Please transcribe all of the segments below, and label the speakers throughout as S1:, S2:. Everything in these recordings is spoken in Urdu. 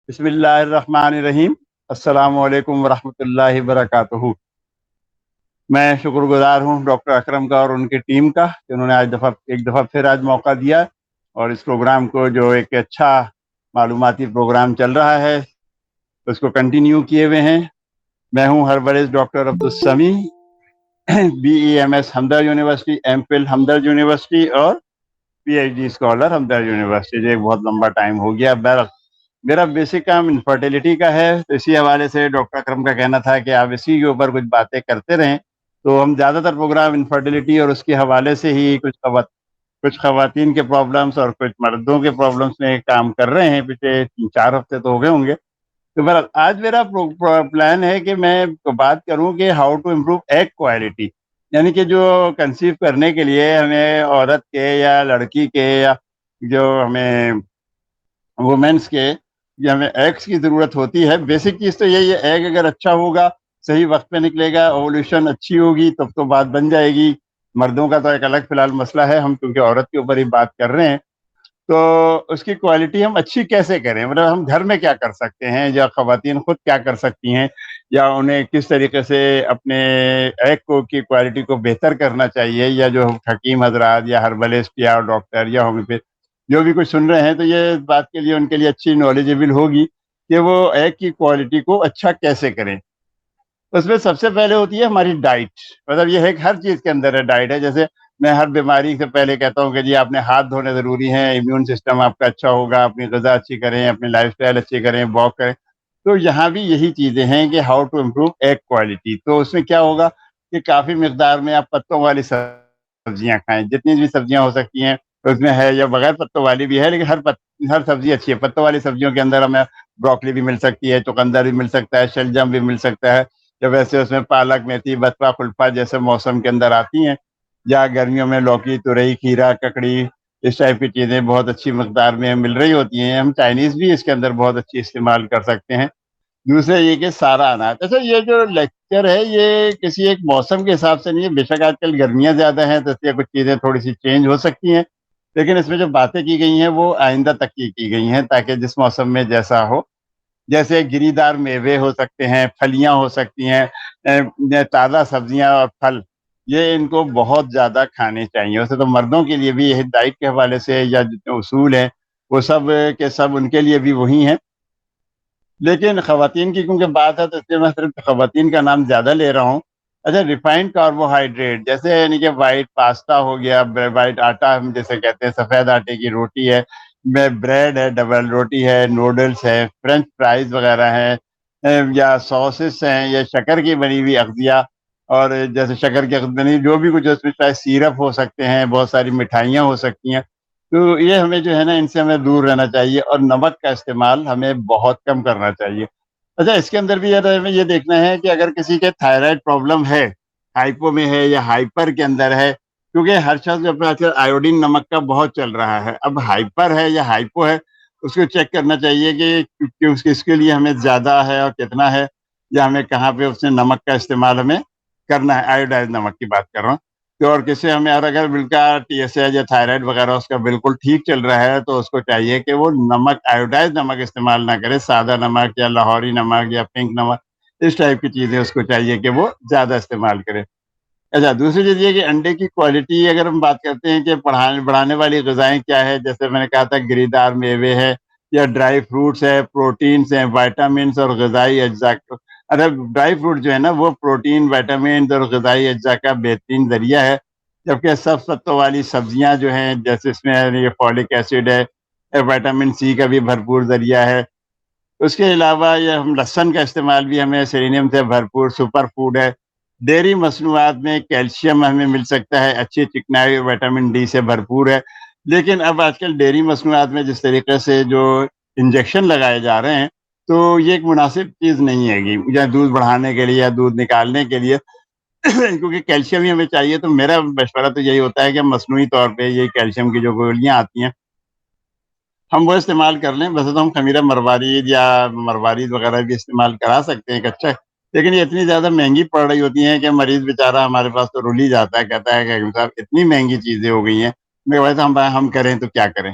S1: بسم اللہ الرحمن الرحیم۔ السلام علیکم ورحمۃ اللہ وبرکاتہ۔ میں شکر گزار ہوں ڈاکٹر اکرم کا اور ان کی ٹیم کا کہ انہوں نے ایک دفعہ پھر آج موقع دیا اور اس پروگرام کو جو ایک اچھا معلوماتی پروگرام چل رہا ہے اس کو کنٹینیو کیے ہوئے ہیں۔ میں ہوں ہربلسٹ ڈاکٹر عبدالسمیع، BEMS ہمدرد یونیورسٹی، MPhil ہمدرد یونیورسٹی اور PhD اسکالر ہمدرد یونیورسٹی۔ جو ایک بہت لمبا ٹائم ہو گیا۔ میرا بیسک کام انفرٹیلیٹی کا ہے، تو اسی حوالے سے ڈاکٹر اکرم کا کہنا تھا کہ آپ اسی کے اوپر کچھ باتیں کرتے رہیں، تو ہم زیادہ تر پروگرام انفرٹیلیٹی اور اس کے حوالے سے ہی کچھ خواتین کے پرابلمس اور کچھ مردوں کے پرابلمس میں کام کر رہے ہیں۔ پچھلے 4 ہفتے تو ہو گئے ہوں گے۔ تو آج میرا پلان ہے کہ میں بات کروں کہ how to improve egg quality, یعنی کہ جو کنسیو کرنے کے لیے ہمیں عورت کے یا لڑکی کے یا جو ہمیں وومینس کے یا ہمیں ایگس کی ضرورت ہوتی ہے۔ بیسک چیز تو یہی ہے، ایگ اگر اچھا ہوگا، صحیح وقت پہ نکلے گا، اولیوشن اچھی ہوگی تب تو بات بن جائے گی۔ مردوں کا تو ایک الگ فی الحال مسئلہ ہے، ہم کیونکہ عورت کے اوپر ہی بات کر رہے ہیں، تو اس کی کوالٹی ہم اچھی کیسے کریں، مطلب ہم گھر میں کیا کر سکتے ہیں یا خواتین خود کیا کر سکتی ہیں، یا انہیں کس طریقے سے اپنے ایگ کی کوالٹی کو بہتر کرنا چاہیے، یا جو حکیم حضرات یا ہربلسٹ یا ڈاکٹر یا ہومیوپیتھ جو بھی کچھ سن رہے ہیں، تو یہ بات کے لیے ان کے لیے اچھی نالجبل ہوگی کہ وہ ایگ کی کوالٹی کو اچھا کیسے کریں۔ اس میں سب سے پہلے ہوتی ہے ہماری ڈائٹ، مطلب یہ ہے کہ ہر چیز کے اندر ہے ڈائٹ ہے۔ جیسے میں ہر بیماری سے پہلے کہتا ہوں کہ جی آپ نے ہاتھ دھونے ضروری ہیں، امیون سسٹم آپ کا اچھا ہوگا، اپنی غذا اچھی کریں، اپنی لائف سٹائل اچھی کریں، واک کریں۔ تو یہاں بھی یہی چیزیں ہیں کہ how to improve egg quality. تو اس میں کیا ہوگا کہ کافی مقدار میں آپ پتوں والی سبزیاں کھائیں، جتنی بھی سبزیاں ہو سکتی ہیں اس میں ہے، یا بغیر پتوں والی بھی ہے، لیکن ہر سبزی اچھی ہے۔ پتوں والی سبزیوں کے اندر ہمیں بروکلی بھی مل سکتی ہے، چقندر بھی مل سکتا ہے، شلجم بھی مل سکتا ہے، یا ویسے اس میں پالک، میتھی، بتوا، خلفا جیسے موسم کے اندر آتی ہیں، یا گرمیوں میں لوکی، تورئی، کھیرا، ککڑی، اس ٹائپ کی چیزیں بہت اچھی مقدار میں مل رہی ہوتی ہیں۔ ہم چائنیز بھی اس کے اندر بہت اچھی استعمال کر سکتے ہیں۔ دوسرے یہ کہ سارا اناج، اچھا یہ جو لیکچر ہے یہ کسی ایک موسم کے حساب سے نہیں ہے، بے شک آج کل گرمیاں زیادہ ہیں تو اس لیے کچھ چیزیں تھوڑی سی چینج ہو سکتی ہیں، لیکن اس میں جو باتیں کی گئی ہیں وہ آئندہ تک کی گئی ہیں، تاکہ جس موسم میں جیسا ہو، جیسے گری دار میوے ہو سکتے ہیں، پھلیاں ہو سکتی ہیں، تازہ سبزیاں اور پھل، یہ ان کو بہت زیادہ کھانے چاہیے۔ ویسے تو مردوں کے لیے بھی یہ ڈائٹ کے حوالے سے یا جتنے اصول ہیں وہ سب کے سب ان کے لیے بھی وہی ہیں، لیکن خواتین کی کیونکہ بات ہے تو اس لیے میں صرف خواتین کا نام زیادہ لے رہا ہوں۔ اچھا، ریفائنڈ کاربوہائیڈریٹ جیسے یعنی کہ وائٹ پاستا ہو گیا، وائٹ آٹا ہم جیسے کہتے ہیں، سفید آٹے کی روٹی ہے، بریڈ ہے، ڈبل روٹی ہے، نوڈلز ہے، فرینچ فرائز وغیرہ ہیں، یا سوسز ہیں، یا شکر کی بنی ہوئی اغذیہ، اور جیسے شکر کی بنی جو بھی کچھ اس میں چاہے سیرپ ہو سکتے ہیں، بہت ساری مٹھائیاں ہو سکتی ہیں، تو یہ ہمیں جو ہے نا ان سے ہمیں دور رہنا چاہیے، اور نمک کا استعمال ہمیں بہت کم کرنا چاہیے۔ اچھا، اس کے اندر بھی ہمیں یہ دیکھنا ہے کہ اگر کسی کے تھائرائڈ پرابلم ہے، ہائپو میں ہے یا ہائپر کے اندر ہے، کیونکہ ہر شخص جو اپنا آیوڈین نمک کا بہت چل رہا ہے، اب ہائپر ہے یا ہائپو ہے اس کو چیک کرنا چاہیے کہ اس کے لیے ہمیں زیادہ ہے اور کتنا ہے، یا ہمیں کہاں پہ اس نے نمک کا استعمال ہمیں کرنا ہے، آیوڈائز نمک کی بات کر رہا ہوں۔ اور کسی ہمیں، اور اگر بالکل TSH یا تھائرائڈ وغیرہ اس کا بالکل ٹھیک چل رہا ہے تو اس کو چاہیے کہ وہ نمک، آیوڈائز نمک استعمال نہ کرے، سادہ نمک یا لاہوری نمک یا پنک نمک، اس ٹائپ کی چیزیں اس کو چاہیے کہ وہ زیادہ استعمال کرے۔ اچھا، دوسری چیز یہ کہ انڈے کی کوالٹی اگر ہم بات کرتے ہیں کہ بڑھانے والی غذائیں کیا ہے، جیسے میں نے کہا تھا گری دار میوے ہے، یا ڈرائی فروٹس ہے، پروٹینز ہیں، وائٹامنس اور غذائی اجزاء۔ ڈرائی فروٹ جو ہے نا وہ پروٹین، وائٹامنس اور غذائی اجزاء کا بہترین ذریعہ ہے، جبکہ سب پتوں والی سبزیاں جو ہیں جیسے اس میں یہ فولک ایسڈ ہے، وائٹامن C کا بھی بھرپور ذریعہ ہے۔ اس کے علاوہ یہ ہم لہسن کا استعمال بھی ہمیں سیلینیم سے بھرپور سپر فوڈ ہے۔ ڈیری مصنوعات میں کیلشیم ہمیں مل سکتا ہے، اچھی چکنائی وائٹامن D سے بھرپور ہے، لیکن اب آج کل ڈیری مصنوعات میں جس طریقے سے جو انجیکشن لگائے جا رہے ہیں تو یہ ایک مناسب چیز نہیں ہے گی، یا دودھ بڑھانے کے لیے یا دودھ نکالنے کے لیے کیونکہ کیلشیم ہی ہمیں چاہیے، تو میرا مشورہ تو یہی ہوتا ہے کہ مصنوعی طور پہ یہ کیلشیم کی جو گولیاں آتی ہیں ہم وہ استعمال کر لیں۔ ویسے تو ہم خمیرہ مروارید یا مروارید وغیرہ بھی استعمال کرا سکتے ہیں، ایک اچھا، لیکن یہ اتنی زیادہ مہنگی پڑ رہی ہوتی ہیں کہ مریض بیچارہ ہمارے پاس تو رول ہی جاتا ہے، کہتا ہے کہ حکیم صاحب اتنی مہنگی چیزیں ہو گئی ہیں، میں ویسے ہم کریں تو کیا کریں۔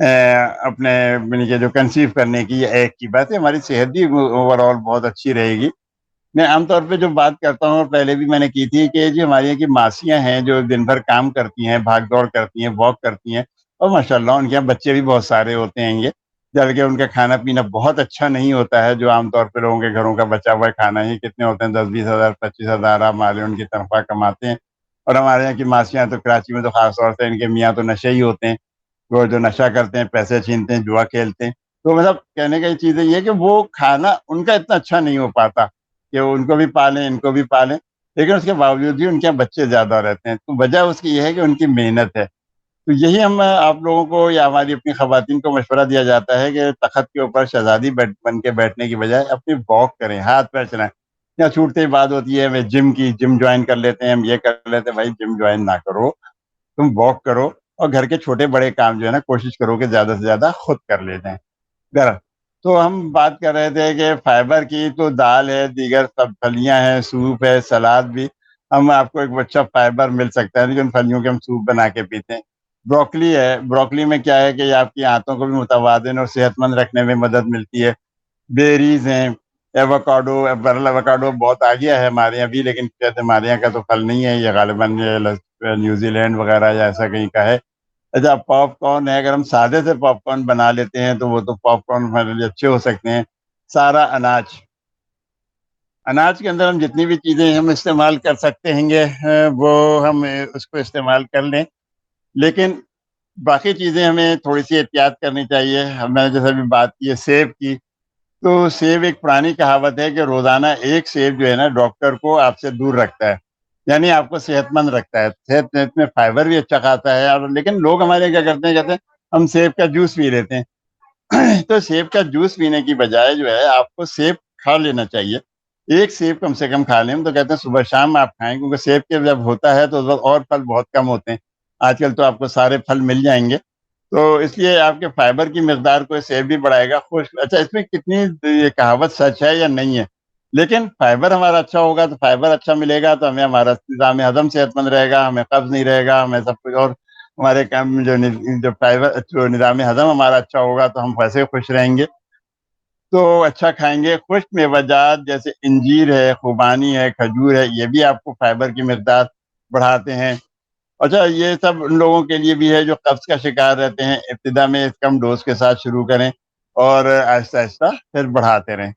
S1: اپنے یعنی کہ جو کنسیو کرنے کی یہ ایک کی بات ہے، ہماری صحت بھی اوور آل بہت اچھی رہے گی۔ میں عام طور پہ جو بات کرتا ہوں، اور پہلے بھی میں نے کی تھی، کہ جو ہماری یہاں کی ماسیاں ہیں جو دن بھر کام کرتی ہیں، بھاگ دوڑ کرتی ہیں، واک کرتی ہیں، اور ماشاءاللہ ان کے یہاں بچے بھی بہت سارے ہوتے ہیں گے، جبکہ ان کا کھانا پینا بہت اچھا نہیں ہوتا ہے، جو عام طور پہ لوگوں کے گھروں کا بچا ہوا کھانا ہی کتنے ہوتے ہیں، 10-20 ہزار 25 ہزار ہمارے ان کی تنخواہ کماتے ہیں۔ اور ہمارے یہاں کی ماسیاں تو کراچی میں تو خاص طور سے ان کے میاں تو نشے ہی ہوتے ہیں، وہ جو نشہ کرتے ہیں، پیسے چھینتے ہیں، جوا کھیلتے ہیں۔ تو مطلب کہنے کا یہ چیز یہ ہے کہ وہ کھانا ان کا اتنا اچھا نہیں ہو پاتا کہ ان کو بھی پالیں، ان کو بھی پالیں، لیکن اس کے باوجود بھی ان کے بچے زیادہ رہتے ہیں۔ تو وجہ اس کی یہ ہے کہ ان کی محنت ہے۔ تو یہی ہم آپ لوگوں کو یا ہماری اپنی خواتین کو مشورہ دیا جاتا ہے کہ تخت کے اوپر شہزادی بن کے بیٹھنے کی بجائے اپنی واک کریں، ہاتھ پیر چلائیں۔ یا چھوٹتے ہی بات ہوتی ہے ہمیں جم جوائن کر لیتے ہیں، ہم یہ کر لیتے ہیں، بھائی جم جوائن نہ کرو، تم واک کرو، اور گھر کے چھوٹے بڑے کام جو ہے نا کوشش کرو کہ زیادہ سے زیادہ خود کر لیتے ہیں گھر۔ تو ہم بات کر رہے تھے کہ فائبر کی، تو دال ہے، دیگر سب پھلیاں ہیں، سوپ ہے، سلاد بھی، ہم آپ کو ایک اچھا فائبر مل سکتا ہے، لیکن پھلیوں کے ہم سوپ بنا کے پیتے ہیں۔ بروکلی ہے، بروکلی میں کیا ہے کہ یہ آپ کی آنتوں کو بھی متوازن اور صحت مند رکھنے میں مدد ملتی ہے۔ بیریز ہیں، ایووکاڈو، ایووکاڈو بہت آ گیا ہے ہمارے یہاں بھی، لیکن شاید ہمارے یہاں کا تو پھل نہیں ہے، یہ غالباً نیوزی لینڈ وغیرہ یا ایسا کہیں کا ہے۔ اچھا، پاپ کارن ہے، اگر ہم سادے سے پاپ کارن بنا لیتے ہیں تو وہ تو پاپ کارن ہمارے لیے اچھے ہو سکتے ہیں۔ سارا اناج کے اندر ہم جتنی بھی چیزیں ہم استعمال کر سکتے ہیں گے، وہ ہم اس کو استعمال کر لیں، لیکن باقی چیزیں ہمیں تھوڑی سی احتیاط کرنی چاہیے۔ ہم نے جیسے بھی بات کی ہے سیب کی، تو سیب ایک پرانی کہاوت ہے کہ روزانہ ایک سیب جو ہے نا ڈاکٹر کو آپ سے دور رکھتا ہے، یعنی آپ کو صحت مند رکھتا ہے۔ صحت میں فائبر بھی اچھا کھاتا ہے، اور لیکن لوگ ہمارے کیا کرتے ہیں، کہتے ہیں ہم سیب کا جوس پی لیتے ہیں۔ تو سیب کا جوس پینے کی بجائے جو ہے آپ کو سیب کھا لینا چاہیے، ایک سیب کم سے کم کھا لیں۔ ہم تو کہتے ہیں صبح شام آپ کھائیں، کیونکہ سیب کے جب ہوتا ہے تو اس وقت اور پھل بہت کم ہوتے ہیں۔ آج کل تو آپ کو سارے پھل مل جائیں گے، تو اس لیے آپ کے فائبر کی مقدار کو سیب بھی بڑھائے گا۔ اچھا، اس میں کتنی یہ کہاوت سچ ہے یا نہیں ہے، لیکن فائبر ہمارا اچھا ہوگا تو فائبر اچھا ملے گا، تو ہمیں ہمارا نظام ہضم صحت مند رہے گا، ہمیں قبض نہیں رہے گا، ہمیں سب کچھ، اور ہمارے کام جو فائبر جو نظام ہضم ہمارا اچھا ہوگا تو ہم ویسے خوش رہیں گے۔ تو اچھا کھائیں گے۔ خشک میوہ جات جیسے انجیر ہے، خوبانی ہے، کھجور ہے، یہ بھی آپ کو فائبر کی مقدار بڑھاتے ہیں۔ اچھا، یہ سب ان لوگوں کے لیے بھی ہے جو قبض کا شکار رہتے ہیں، ابتدا میں کم ڈوز کے ساتھ شروع کریں اور آہستہ آہستہ پھر بڑھاتے رہیں۔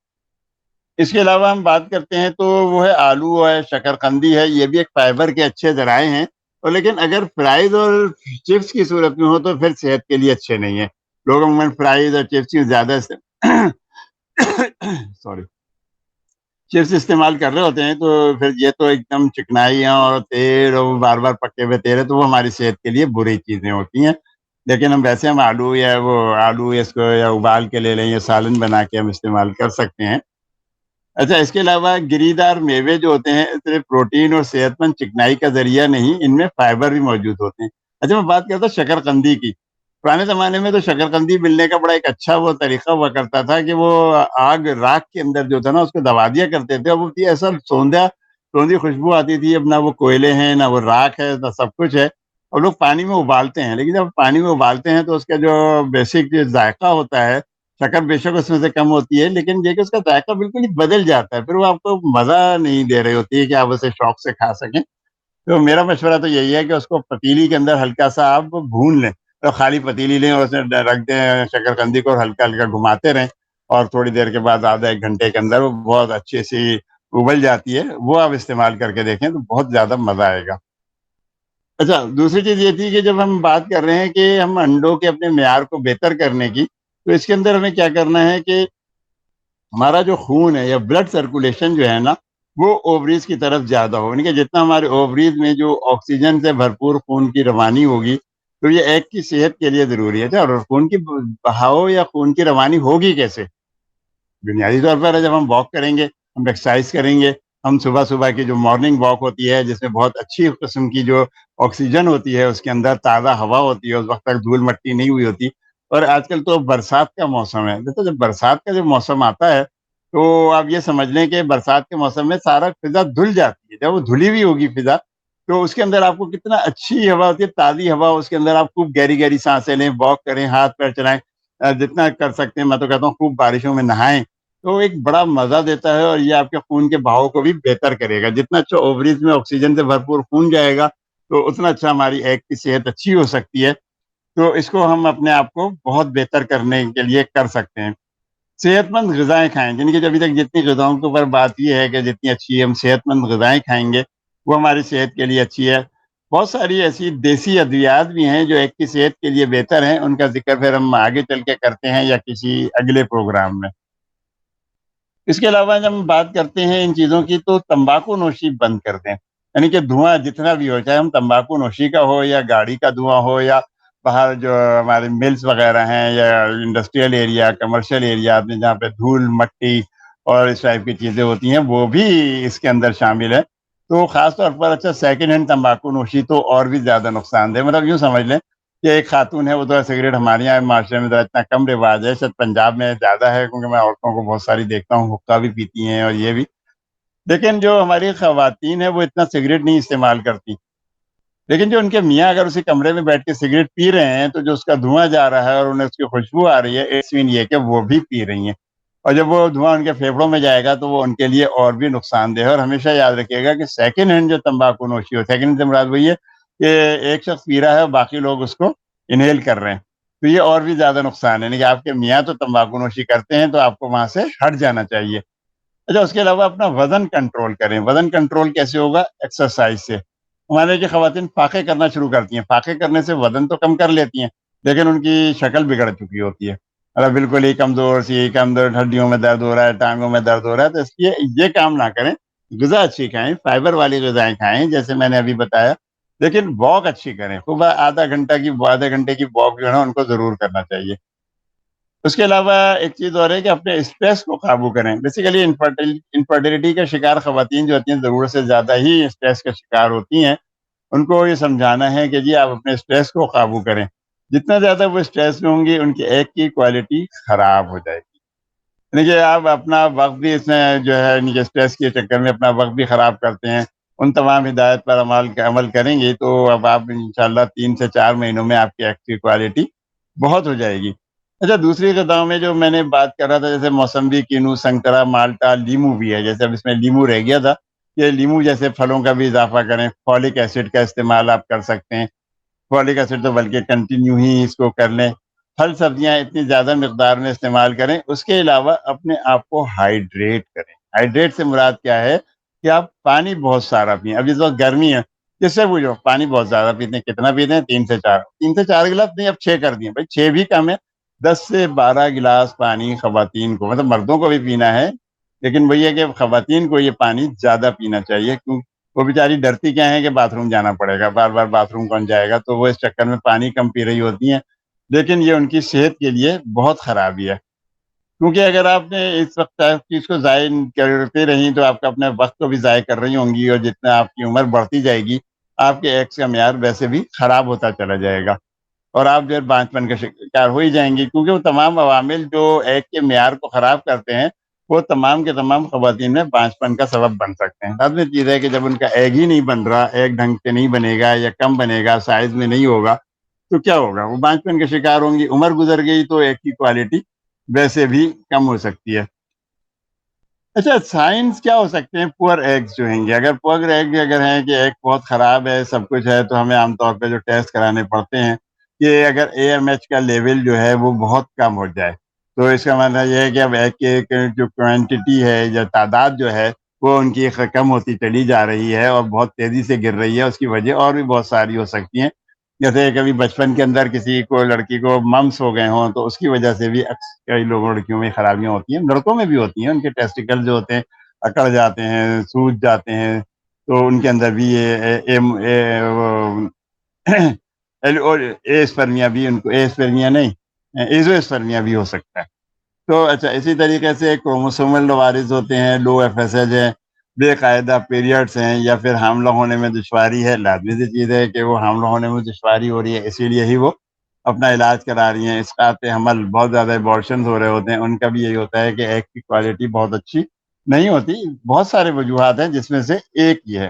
S1: اس کے علاوہ ہم بات کرتے ہیں تو وہ ہے آلو ہے، شکر قندی ہے، یہ بھی ایک فائبر کے اچھے ذرائع ہیں، اور لیکن اگر فرائز اور چپس کی صورت میں ہو تو پھر صحت کے لیے اچھے نہیں ہیں۔ لوگ عموماً فرائز اور چپس کی زیادہ سوری چپس استعمال کر رہے ہوتے ہیں، تو پھر یہ تو ایک دم چکنائی اور تیل، اور بار بار پکے ہوئے تیل ہے، تو وہ ہماری صحت کے لیے بری چیزیں ہوتی ہیں۔ لیکن ہم آلو یا اس کو یا ابال کے لے لیں، یا سالن بنا کے ہم استعمال کر سکتے ہیں۔ اچھا، اس کے علاوہ گری دار میوے جو ہوتے ہیں صرف پروٹین اور صحت مند چکنائی کا ذریعہ نہیں، ان میں فائبر بھی موجود ہوتے ہیں۔ اچھا، میں بات کرتا ہوں شکر قندی کی۔ پرانے زمانے میں تو شکر قندی ملنے کا بڑا ایک اچھا وہ طریقہ ہوا کرتا تھا کہ وہ آگ راکھ کے اندر جو تھا نا اس کو دبا دیا کرتے تھے، اور وہ ایسا سوندھی خوشبو آتی تھی۔ اب نہ وہ کوئلے ہیں، نہ وہ راکھ ہے، نہ سب کچھ ہے، اور لوگ پانی میں ابالتے ہیں، لیکن جب پانی میں ابالتے ہیں تو اس کا جو بیسک ذائقہ ہوتا ہے، شکر بے شک اس میں سے کم ہوتی ہے، لیکن یہ کہ اس کا ذائقہ بالکل ہی بدل جاتا ہے، پھر وہ آپ کو مزہ نہیں دے رہی ہوتی ہے کہ آپ اسے شوق سے کھا سکیں۔ تو میرا مشورہ تو یہی ہے کہ اس کو پتیلی کے اندر ہلکا سا آپ بھون لیں، تو خالی پتیلی لیں اور اس میں رکھ دیں شکر قندی کو، اور ہلکا ہلکا گھماتے رہیں، اور تھوڑی دیر کے بعد آدھا ایک گھنٹے کے اندر وہ بہت اچھی سی ابل جاتی ہے، وہ آپ استعمال کر کے دیکھیں تو بہت زیادہ مزہ آئے گا۔ اچھا، دوسری چیز یہ تھی کہ جب ہم بات کر رہے ہیں کہ ہم انڈوں کے اپنے معیار کو بہتر کرنے کی، تو اس کے اندر ہمیں کیا کرنا ہے کہ ہمارا جو خون ہے یا بلڈ سرکولیشن جو ہے نا، وہ اووریز کی طرف زیادہ ہو، یعنی کہ جتنا ہمارے اووریز میں جو آکسیجن سے بھرپور خون کی روانی ہوگی، تو یہ ایگ کی صحت کے لیے ضروری ہے۔ اور خون کی بہاؤ یا خون کی روانی ہوگی کیسے؟ بنیادی طور پر ہے جب ہم واک کریں گے، ہم ایکسرسائز کریں گے، ہم صبح صبح کی جو مارننگ واک ہوتی ہے جس میں بہت اچھی قسم کی جو آکسیجن ہوتی ہے، اس کے اندر تازہ ہوا ہوتی ہے، اس وقت تک دھول مٹی نہیں ہوئی ہوتی، اور آج کل تو برسات کا موسم ہے، دیکھو جب برسات کا جب موسم آتا ہے تو آپ یہ سمجھ لیں کہ برسات کے موسم میں سارا فضا دھل جاتی ہے، جب وہ دھلی ہوئی ہوگی فضا تو اس کے اندر آپ کو کتنا اچھی ہوا ہوتی ہے، تازی ہوا، اس کے اندر آپ خوب گہری گہری سانسیں لیں، واک کریں، ہاتھ پیر چلائیں، جتنا کر سکتے ہیں. میں تو کہتا ہوں خوب بارشوں میں نہائیں، تو ایک بڑا مزہ دیتا ہے، اور یہ آپ کے خون کے بہاؤ کو بھی بہتر کرے گا. جتنا اچھا اووریز میں آکسیجن سے بھرپور خون جائے گا تو اتنا اچھا ہماری ایگ کی صحت اچھی ہو سکتی ہے. تو اس کو ہم اپنے آپ کو بہت بہتر کرنے کے لیے کر سکتے ہیں. صحت مند غذائیں کھائیں، جن کی ابھی تک جتنی غذاؤں کے اوپر بات یہ ہے کہ جتنی اچھی ہم صحت مند غذائیں کھائیں گے وہ ہماری صحت کے لیے اچھی ہے. بہت ساری ایسی دیسی ادویات بھی ہیں جو ایک کی صحت کے لیے بہتر ہیں، ان کا ذکر پھر ہم آگے چل کے کرتے ہیں یا کسی اگلے پروگرام میں. اس کے علاوہ جب ہم بات کرتے ہیں ان چیزوں کی تو تمباکو نوشی بند کر دیں. یعنی کہ دھواں جتنا بھی ہو، چاہے ہم تمباکو نوشی کا ہو یا گاڑی کا دھواں ہو یا باہر جو ہمارے ملز وغیرہ ہیں یا انڈسٹریل ایریا، کمرشل ایریا میں جہاں پہ دھول مٹی اور اس ٹائپ کی چیزیں ہوتی ہیں وہ بھی اس کے اندر شامل ہے. تو خاص طور پر اچھا سیکنڈ ہینڈ تمباکو نوشی تو اور بھی زیادہ نقصان دہ. مطلب یوں سمجھ لیں کہ ایک خاتون ہے، وہ تو سگریٹ ہمارے یہاں معاشرے میں اتنا کم رواج ہے، شاید پنجاب میں زیادہ ہے کیونکہ میں عورتوں کو بہت ساری دیکھتا ہوں حقہ بھی پیتی ہیں اور یہ بھی. لیکن جو ہماری خواتین ہیں وہ اتنا سگریٹ نہیں استعمال کرتی، لیکن جو ان کے میاں اگر اسی کمرے میں بیٹھ کے سگریٹ پی رہے ہیں تو جو اس کا دھواں جا رہا ہے اور انہیں اس کی خوشبو آ رہی ہے، اٹس مین یہ کہ وہ بھی پی رہی ہیں. اور جب وہ دھواں ان کے پھیپھڑوں میں جائے گا تو وہ ان کے لیے اور بھی نقصان دہ ہے. اور ہمیشہ یاد رکھیے گا کہ سیکنڈ ہینڈ جو تمباکو نوشی ہو، سیکنڈ ہینڈ سے مراد وہی ہے کہ ایک شخص پی رہا ہے اور باقی لوگ اس کو انہیل کر رہے ہیں، تو یہ اور بھی زیادہ نقصان ہے. یعنی کہ آپ کے میاں تو تمباکو نوشی کرتے ہیں تو آپ کو وہاں سے ہٹ جانا چاہیے. اچھا، اس کے علاوہ اپنا وزن کنٹرول کریں. وزن کنٹرول کیسے ہوگا؟ ایکسرسائز سے. ہمارے کی خواتین فاقے کرنا شروع کرتی ہیں، فاقے کرنے سے وزن تو کم کر لیتی ہیں لیکن ان کی شکل بگڑ چکی ہوتی ہے. مطلب بالکل ہی کمزور سی، کمزور، ہڈیوں میں درد ہو رہا ہے، ٹانگوں میں درد ہو رہا ہے. تو اس لیے یہ کام نہ کریں. غذا اچھی کھائیں، فائبر والی غذائیں کھائیں جیسے میں نے ابھی بتایا، لیکن واک اچھی کریں. صبح آدھے گھنٹے کی واک جو ہے نا ان کو ضرور کرنا چاہیے. اس کے علاوہ ایک چیز اور ہے کہ اپنے اسٹریس کو قابو کریں. بیسیکلی انفرٹیلٹی کا شکار خواتین جو ہوتی ہیں ضرورت سے زیادہ ہی اسٹریس کا شکار ہوتی ہیں. ان کو یہ سمجھانا ہے کہ جی آپ اپنے اسٹریس کو قابو کریں. جتنا زیادہ وہ اسٹریس میں ہوں گی ان کی ایگ کی کوالٹی خراب ہو جائے گی. یعنی کہ آپ اپنا وقت بھی اس میں جو ہے اسٹریس کے چکر میں اپنا وقت بھی خراب کرتے ہیں. ان تمام ہدایت پر عمل کریں گے تو اب آپ انشاءاللہ 3 سے 4 مہینوں میں آپ کی ایگ کی کوالٹی بہت ہو جائے گی. اچھا، دوسری غذاؤں میں جو میں نے بات کر رہا تھا جیسے موسمبی، کینو، سنترا، مالٹا، لیمو بھی ہے. جیسے اب اس میں لیمو رہ گیا تھا، یہ لیمو جیسے پھلوں کا بھی اضافہ کریں. فولک ایسڈ کا استعمال آپ کر سکتے ہیں. فولک ایسڈ تو بلکہ کنٹینیو ہی اس کو کر لیں. پھل سبزیاں اتنی زیادہ مقدار میں استعمال کریں. اس کے علاوہ اپنے آپ کو ہائیڈریٹ کریں. ہائیڈریٹ سے مراد کیا ہے کہ آپ پانی بہت سارا پئیں. اب اس وقت گرمی ہے، کس سے پوچھو پانی بہت زیادہ پیتے ہیں. کتنا پیتے ہیں؟ 3 سے 4 گلاس نہیں، اب 6 کر دیے بھائی، 6 بھی کم ہے. 10 سے 12 گلاس پانی خواتین کو، مطلب مردوں کو بھی پینا ہے لیکن وہی ہے کہ خواتین کو یہ پانی زیادہ پینا چاہیے. کیوں؟ وہ بیچاری ڈرتی کیا ہے کہ باتھ روم جانا پڑے گا، بار بار باتھ روم کون جائے گا، تو وہ اس چکر میں پانی کم پی رہی ہوتی ہیں. لیکن یہ ان کی صحت کے لیے بہت خرابی ہے، کیونکہ اگر آپ نے اس وقت چیز کو ضائع کرتے رہی تو آپ کا اپنے وقت کو بھی ضائع کر رہی ہوں گی، اور جتنا آپ کی عمر بڑھتی جائے گی آپ کے ایکس کا معیار ویسے بھی خراب ہوتا چلا جائے گا اور آپ جو ہے بانچ پن کا شکار ہو ہی جائیں گی. کیونکہ وہ تمام عوامل جو ایگ کے معیار کو خراب کرتے ہیں وہ تمام کے تمام خواتین میں بانچ پن کا سبب بن سکتے ہیں. لازمی چیز ہے کہ جب ان کا ایگ ہی نہیں بن رہا، ایگ ڈھنگ سے نہیں بنے گا یا کم بنے گا، سائز میں نہیں ہوگا، تو کیا ہوگا؟ وہ بانچ پن کے شکار ہوں گی. عمر گزر گئی تو ایگ کی کوالٹی ویسے بھی کم ہو سکتی ہے. اچھا، سائنس کیا ہو سکتے ہیں پور ایگز جو ہیں گے؟ اگر پور ایگ اگر ہیں کہ ایگ بہت خراب ہے، سب کچھ ہے، تو ہمیں عام طور پہ جو ٹیسٹ کرانے پڑتے ہیں کہ اگر اے ایم ایچ کا لیول جو ہے وہ بہت کم ہو جائے تو اس کا مطلب یہ ہے کہ اب ایگ کی جو کوانٹٹی ہے یا تعداد جو ہے وہ ان کی کم ہوتی چلی جا رہی ہے اور بہت تیزی سے گر رہی ہے. اس کی وجہ اور بھی بہت ساری ہو سکتی ہیں، جیسے کبھی بچپن کے اندر کسی کو لڑکی کو ممس ہو گئے ہوں تو اس کی وجہ سے بھی کئی لوگوں لڑکیوں میں خرابیاں ہوتی ہیں. لڑکوں میں بھی ہوتی ہیں، ان کے ٹیسٹیکل جو ہوتے ہیں اکڑ جاتے ہیں، سوج جاتے ہیں، تو ان کے اندر بھی یہ ایسپرمیا بھی، ان کو ایسپرمیا نہیں، ایزو ایسپرمیا بھی ہو سکتا ہے. تو اچھا، اسی طریقے سے کروموسومل لوارث ہوتے ہیں، لو ایف ایس ایچ ہے، بے قاعدہ پیریڈس ہیں، یا پھر حاملہ ہونے میں دشواری ہے. لازمی سی چیز ہے کہ وہ حاملہ ہونے میں دشواری ہو رہی ہے، اسی لیے ہی وہ اپنا علاج کرا رہی ہیں. اسقاط حمل، بہت زیادہ ابارشنز ہو رہے ہوتے ہیں، ان کا بھی یہی ہوتا ہے کہ ایگ کی کوالٹی بہت اچھی نہیں ہوتی. بہت سارے وجوہات ہیں جس میں سے ایک یہ ہے.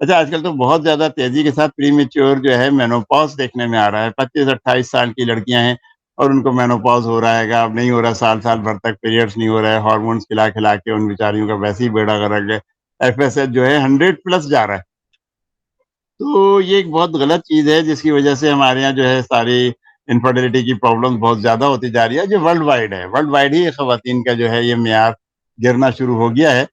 S1: اچھا آج کل تو بہت زیادہ تیزی کے ساتھ پری میچور جو ہے مینوپاز دیکھنے میں آ رہا ہے، 25-28 سال کی لڑکیاں ہیں اور ان کو مینوپاز ہو رہا ہے گا، اب نہیں ہو رہا، سال سال بھر تک پیریڈس نہیں ہو رہا ہے، ہارمونس کھلا کھلا کے ان بیچاریوں کا ویسے ہی بیڑا غرق ہے، FSH جو ہے 100+ جا رہا ہے۔ تو یہ ایک بہت غلط چیز ہے جس کی وجہ سے ہمارے یہاں جو ہے ساری انفرٹیلٹی کی پرابلم بہت زیادہ ہوتی جا رہی ہے، جو ورلڈ وائڈ ہے، ورلڈ وائڈ ہی خواتین کا جو ہے یہ معیار گرنا شروع ہو گیا ہے۔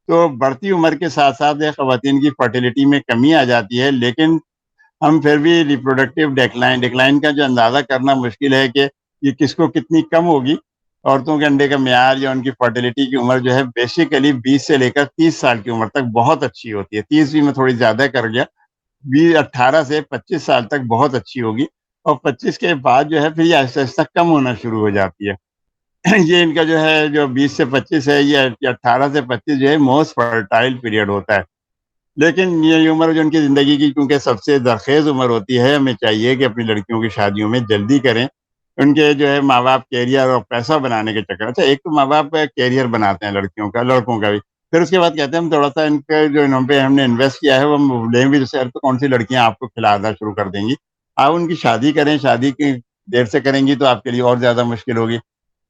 S1: تو بڑھتی عمر کے ساتھ ساتھ خواتین کی فرٹیلٹی میں کمی آ جاتی ہے، لیکن ہم پھر بھی ریپروڈکٹیو ڈیکلائن کا جو اندازہ کرنا مشکل ہے کہ یہ کس کو کتنی کم ہوگی۔ عورتوں کے انڈے کا معیار یا ان کی فرٹیلٹی کی عمر جو ہے بیسیکلی 20 سے لے کر 30 سال کی عمر تک بہت اچھی ہوتی ہے، 30 بھی میں تھوڑی زیادہ کر گیا، 18 سے 25 سال تک بہت اچھی ہوگی، اور 25 کے بعد جو ہے پھر یہ آہستہ آہستہ کم ہونا شروع ہو جاتی ہے۔ یہ ان کا جو ہے جو 20 سے 25 ہے، یہ 18 سے 25 جو ہے موسٹ فرٹائل پیریڈ ہوتا ہے، لیکن یہ عمر جو ان کی زندگی کی کیونکہ سب سے زرخیز عمر ہوتی ہے، ہمیں چاہیے کہ اپنی لڑکیوں کی شادیوں میں جلدی کریں۔ ان کے جو ہے ماں باپ کیریئر اور پیسہ بنانے کے چکر، اچھا ایک تو ماں باپ کیریئر بناتے ہیں لڑکیوں کا، لڑکوں کا بھی، پھر اس کے بعد کہتے ہیں ہم تھوڑا سا ان پہ جو انہوں پہ ہم نے انویسٹ کیا ہے وہ ہم لیں بھی، جیسے تو کون سی لڑکیاں آپ کو کھلانا شروع کر دیں گی، آپ ان کی شادی کریں، شادی کی دیر سے کریں گی تو آپ کے لیے اور زیادہ مشکل ہوگی۔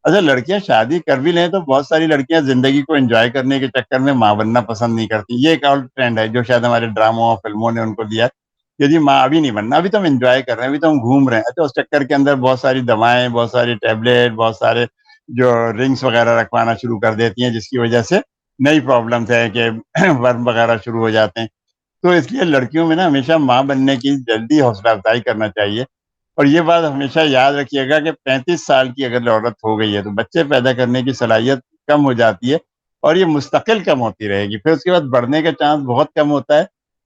S1: اچھا لڑکیاں شادی کر بھی لیں تو بہت ساری لڑکیاں زندگی کو انجوائے کرنے کے چکر میں ماں بننا پسند نہیں کرتی، یہ ایک اور ٹرینڈ ہے جو شاید ہمارے ڈراموں اور فلموں نے ان کو دیا ہے کہ جی ماں ابھی نہیں بننا، ابھی تو ہم انجوائے کر رہے ہیں، ابھی تو ہم گھوم رہے ہیں۔ اچھا اس چکر کے اندر بہت ساری دوائیں، بہت ساری ٹیبلٹ، بہت سارے جو رنگس وغیرہ رکھوانا شروع کر دیتی ہیں، جس کی وجہ سے نئی پرابلمس ہے کہ ورم وغیرہ شروع ہو جاتے ہیں۔ تو اس لیے لڑکیوں میں نا ہمیشہ ماں بننے کی جلدی حوصلہ افزائی کرنا چاہیے، اور یہ بات ہمیشہ یاد رکھیے گا کہ 35 سال کی اگر عورت ہو گئی ہے تو بچے پیدا کرنے کی صلاحیت کم ہو جاتی ہے، اور یہ مستقل کم ہوتی رہے گی، پھر اس کے بعد بڑھنے کا چانس بہت کم ہوتا ہے۔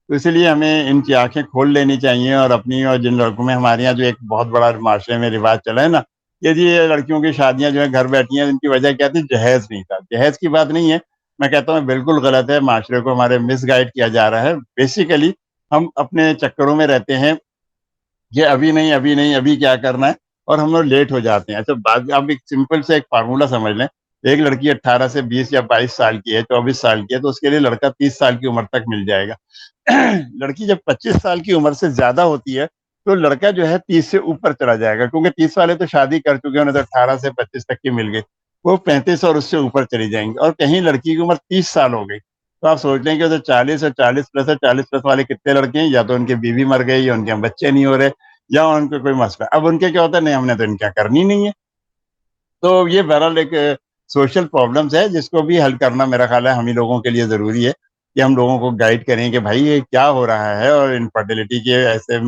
S1: تو اس لیے ہمیں ان کی آنکھیں کھول لینی چاہیے، اور اپنی اور جن لڑکوں میں ہمارے یہاں جو ایک بہت بڑا معاشرے میں رواج چلا ہے نا کہ جی یہ لڑکیوں کی شادیاں جو ہے گھر بیٹھی ہیں، ان کی وجہ کیا تھی؟ جہیز نہیں تھا۔ جہیز کی بات نہیں ہے، میں کہتا ہوں بالکل غلط ہے، معاشرے کو ہمارے مس گائیڈ کیا جا رہا ہے۔ بیسیکلی ہم اپنے چکروں میں رہتے ہیں کہ ابھی نہیں ابھی نہیں ابھی کیا کرنا ہے، اور ہم لوگ لیٹ ہو جاتے ہیں۔ اچھا بعد آپ ایک سمپل سے ایک فارمولا سمجھ لیں، ایک لڑکی 18 سے 20 یا 22 سال کی ہے، 24 سال کی ہے، تو اس کے لیے لڑکا 30 سال کی عمر تک مل جائے گا۔ لڑکی جب 25 سال کی عمر سے زیادہ ہوتی ہے تو لڑکا جو ہے 30 سے اوپر چلا جائے گا، کیونکہ 30 والے تو شادی کر چکے ہیں، انہیں تو 18 سے 25 تک کی مل گئی، وہ 35 اور اس سے اوپر چلی جائیں گے، اور کہیں لڑکی کی عمر 30 سال ہو گئی تو آپ سوچ لیں کہ ادھر 40 اور 40+ ہے، 40+ والے کتنے لڑکے ہیں؟ یا تو ان کے بیوی مر گئی، یا ان کے بچے نہیں ہو رہے، یا ان کو کوئی مسئلہ، اب ان کے کیا ہوتا ہے؟ نہیں ہم نے تو ان کیا کرنی نہیں ہے۔ تو یہ بہرحال ایک سوشل پرابلمس ہے جس کو بھی حل کرنا میرا خیال ہے ہم ہی لوگوں کے لیے ضروری ہے، کہ ہم لوگوں کو گائیڈ کریں کہ بھائی یہ کیا ہو رہا ہے، اور انفرٹیلٹی کے ایسے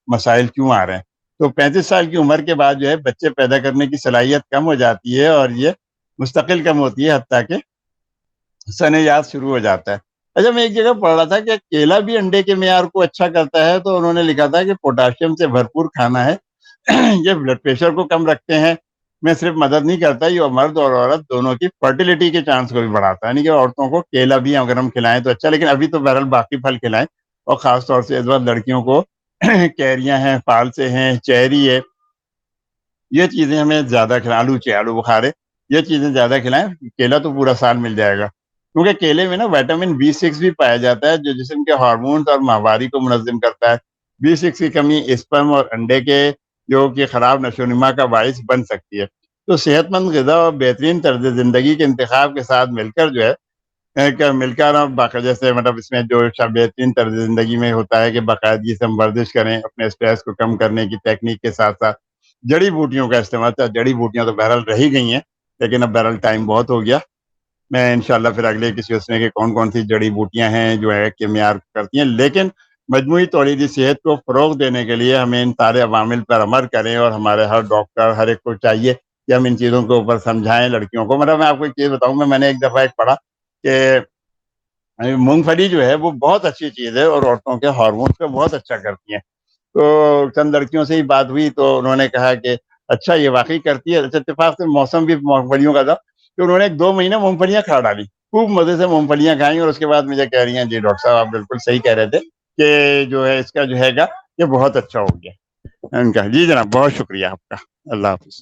S1: مسائل کیوں آ رہے ہیں۔ تو 35 سال کی عمر کے بعد جو ہے بچے پیدا کرنے کی صلاحیت کم ہو جاتی ہے، اور یہ مستقل کم ہوتی ہے، حتیٰ کہ سنیات شروع ہو جاتا ہے۔ اچھا میں ایک جگہ پڑھ رہا تھا کہ کیلا بھی انڈے کے معیار کو اچھا کرتا ہے، تو انہوں نے لکھا تھا کہ پوٹاشیم سے بھرپور کھانا ہے، یہ بلڈ پریشر کو کم رکھتے ہیں، میں صرف مدد نہیں کرتا، یہ مرد اور عورت دونوں کی فرٹیلٹی کے چانس کو بھی بڑھاتا ہے، یعنی کہ عورتوں کو کیلا بھی اگر ہم کھلائیں تو اچھا، لیکن ابھی تو بہرحال باقی پھل کھلائیں، اور خاص طور سے اس وقت لڑکیوں کو کیریاں ہیں، فالسے ہیں، چیری ہے، یہ چیزیں ہمیں زیادہ کھلائیں، آلو بخارے، یہ چیزیں زیادہ کھلائیں۔ کیلا تو پورا سال مل جائے گا، کیونکہ کیلے میں نا وائٹامن B6 بھی پایا جاتا ہے جو جسم کے ہارمونز اور ماہواری کو منظم کرتا ہے۔ B6 کی کمی اسپرم اور انڈے کے جو کہ خراب نشو و نما کا باعث بن سکتی ہے۔ تو صحت مند غذا اور بہترین طرز زندگی کے انتخاب کے ساتھ مل کر جو ہے مل کر اور جیسے مطلب اس میں جو بہترین طرز زندگی میں ہوتا ہے کہ باقاعدگی سے ہم ورزش کریں، اپنے اسٹریس کو کم کرنے کی ٹیکنیک کے ساتھ ساتھ جڑی بوٹیوں کا استعمال، جڑی بوٹیاں تو بہرحال رہی گئی ہیں، لیکن اب بہرحال ٹائم بہت ہو گیا، میں انشاءاللہ پھر اگلے کسی اس میں کہ کون کون سی جڑی بوٹیاں ہیں جو ہے کہ معیار کرتی ہیں، لیکن مجموعی تولیدی صحت کو فروغ دینے کے لیے ہمیں ان سارے عوامل پر عمل کریں، اور ہمارے ہر ڈاکٹر ہر ایک کو چاہیے کہ ہم ان چیزوں کے اوپر سمجھائیں لڑکیوں کو۔ مطلب میں آپ کو ایک چیز بتاؤں، میں نے ایک دفعہ ایک پڑھا کہ مونگ پھلی جو ہے وہ بہت اچھی چیز ہے، اور عورتوں کے ہارمونس کو بہت اچھا کرتی ہیں۔ تو چند لڑکیوں سے ہی بات ہوئی تو انہوں نے کہا کہ اچھا یہ واقعی کرتی ہے۔ اچھا اتفاق سے موسم بھی مونگ پھلیوں کا تھا کہ انہوں نے 2 مہینے مونگ پھلیاں کھا ڈالی، خوب مزے سے مونگ پھلیاں کھائیں، اور اس کے بعد مجھے کہہ رہی ہیں جی ڈاکٹر صاحب آپ بالکل صحیح کہہ رہے تھے کہ جو ہے اس کا جو ہے گا یہ بہت اچھا ہو گیا۔ ان کا جی جناب بہت شکریہ آپ کا، اللہ حافظ۔